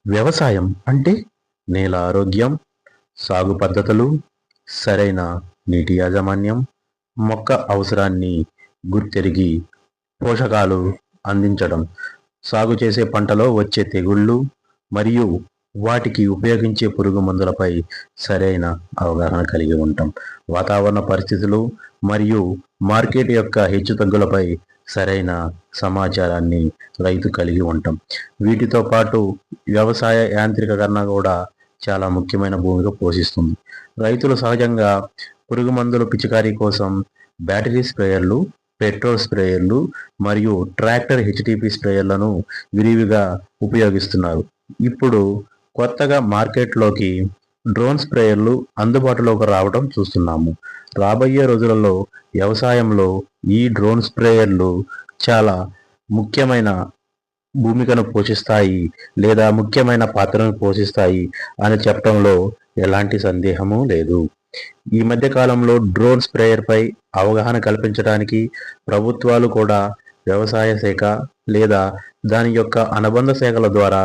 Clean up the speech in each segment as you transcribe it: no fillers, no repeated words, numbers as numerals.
వ్యవసాయం అంటే నేల ఆరోగ్యం, సాగు పద్ధతులు, సరైన నీటి యాజమాన్యం, మొక్క అవసరాన్ని గుర్తెరిగి పోషకాలు అందించడం, సాగు చేసే పంటలో వచ్చే తెగుళ్ళు మరియు వాటికి ఉపయోగించే పురుగు మందులపై సరైన అవగాహన కలిగి ఉంటాం. వాతావరణ పరిస్థితులు మరియు మార్కెట్ యొక్క హెచ్చుతగ్గులపై సరైన సమాచారాన్ని రైతు కలిగి ఉంటాం. వీటితో పాటు వ్యవసాయ యాంత్రికీకరణ కూడా చాలా ముఖ్యమైన భూమిక పోషిస్తుంది. రైతులు సహజంగా పురుగు మందుల పిచికారీ కోసం బ్యాటరీ స్ప్రేయర్లు, పెట్రోల్ స్ప్రేయర్లు మరియు ట్రాక్టర్ హెచ్టిపి స్ప్రేయర్లను విరివిగా ఉపయోగిస్తున్నారు. ఇప్పుడు కొత్తగా మార్కెట్లోకి డ్రోన్ స్ప్రేయర్లు అందుబాటులోకి రావడం చూస్తున్నాము. రాబోయే రోజులలో వ్యవసాయంలో ఈ డ్రోన్ స్ప్రేయర్లు చాలా ముఖ్యమైన భూమికను పోషిస్తాయి లేదా ముఖ్యమైన పాత్రను పోషిస్తాయి అని చెప్పడంలో ఎలాంటి సందేహము లేదు. ఈ మధ్య కాలంలో డ్రోన్ స్ప్రేయర్పై అవగాహన కల్పించడానికి ప్రభుత్వాలు కూడా వ్యవసాయ శాఖ లేదా దాని యొక్క అనుబంధ శాఖల ద్వారా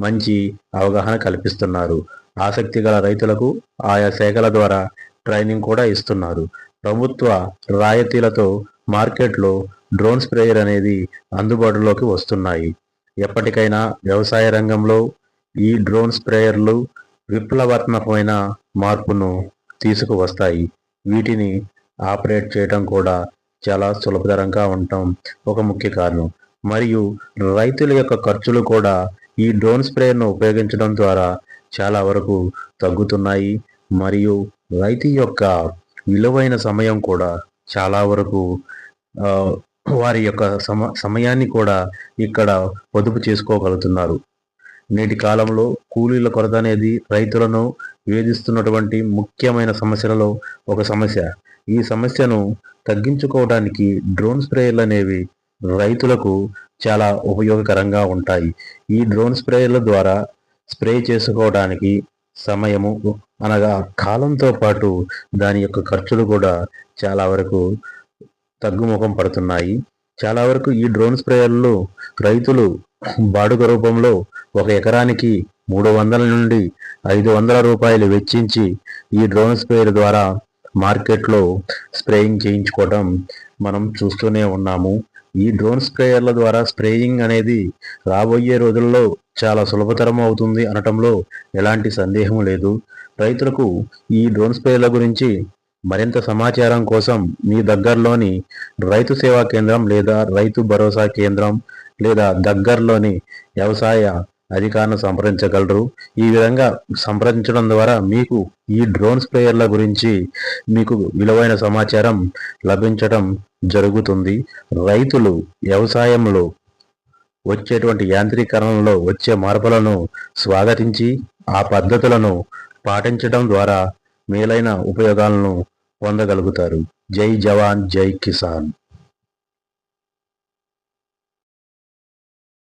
మంచి అవగాహన కల్పిస్తున్నారు. ఆసక్తి గల రైతులకు ఆయా శాఖల ద్వారా ట్రైనింగ్ కూడా ఇస్తున్నారు. ప్రభుత్వ రాయితీలతో మార్కెట్లో డ్రోన్ స్ప్రేయర్ అనేది అందుబాటులోకి వస్తున్నాయి. ఎప్పటికైనా వ్యవసాయ రంగంలో ఈ డ్రోన్ స్ప్రేయర్లు విప్లవాత్మకమైన మార్పును తీసుకువస్తాయి. వీటిని ఆపరేట్ చేయడం కూడా చాలా సులభతరంగా ఉండటం ఒక ముఖ్య కారణం. మరియు రైతుల యొక్క ఖర్చులు కూడా ఈ డ్రోన్ స్ప్రేయర్ను ఉపయోగించడం ద్వారా చాలా వరకు తగ్గుతున్నాయి. మరియు రైతు యొక్క విలువైన సమయం కూడా చాలా వరకు వారి యొక్క సమయాన్ని కూడా ఇక్కడ పొదుపు చేసుకోగలుగుతున్నారు. నేటి కాలంలో కూలీల కొరత అనేది రైతులను వేధిస్తున్నటువంటి ముఖ్యమైన సమస్యలలో ఒక సమస్య. ఈ సమస్యను తగ్గించుకోవడానికి డ్రోన్ స్ప్రేయర్లు అనేవి రైతులకు చాలా ఉపయోగకరంగా ఉంటాయి. ఈ డ్రోన్ స్ప్రేయర్ల ద్వారా స్ప్రే చేసుకోవడానికి సమయము అనగా కాలంతో పాటు దాని యొక్క ఖర్చులు కూడా చాలా వరకు తగ్గుముఖం పడుతున్నాయి. చాలా వరకు ఈ డ్రోన్ స్ప్రేయర్లు రైతులు బాడుగ రూపంలో ఒక ఎకరానికి 300 నుండి 500 రూపాయలు వెచ్చించి ఈ డ్రోన్ స్ప్రేయర్ ద్వారా మార్కెట్లో స్ప్రేయింగ్ చేయించుకోవడం మనం చూస్తూనే ఉన్నాము. ఈ డ్రోన్ స్ప్రేయర్ల ద్వారా స్ప్రేయింగ్ అనేది రాబోయే రోజుల్లో చాలా సులభతరం అవుతుంది అనటంలో ఎలాంటి సందేహం లేదు. రైతులకు ఈ డ్రోన్ స్ప్రేయర్ల గురించి మరింత సమాచారం కోసం మీ దగ్గరలోని రైతు సేవా కేంద్రం లేదా రైతు భరోసా కేంద్రం లేదా దగ్గరలోని వ్యవసాయ అధికారులను సంప్రదించగలరు. ఈ విధంగా సంప్రదించడం ద్వారా మీకు ఈ డ్రోన్ స్ప్రేయర్ల గురించి మీకు విలువైన సమాచారం లభించడం జరుగుతుంది. రైతులు వ్యవసాయంలో వచ్చేటువంటి యాంత్రీకరణలో వచ్చే మార్పులను స్వాగతించి ఆ పద్ధతులను పాటించడం ద్వారా మేలైన ఉపయోగాలను పొందగలుగుతారు. జై జవాన్ జై కిసాన్.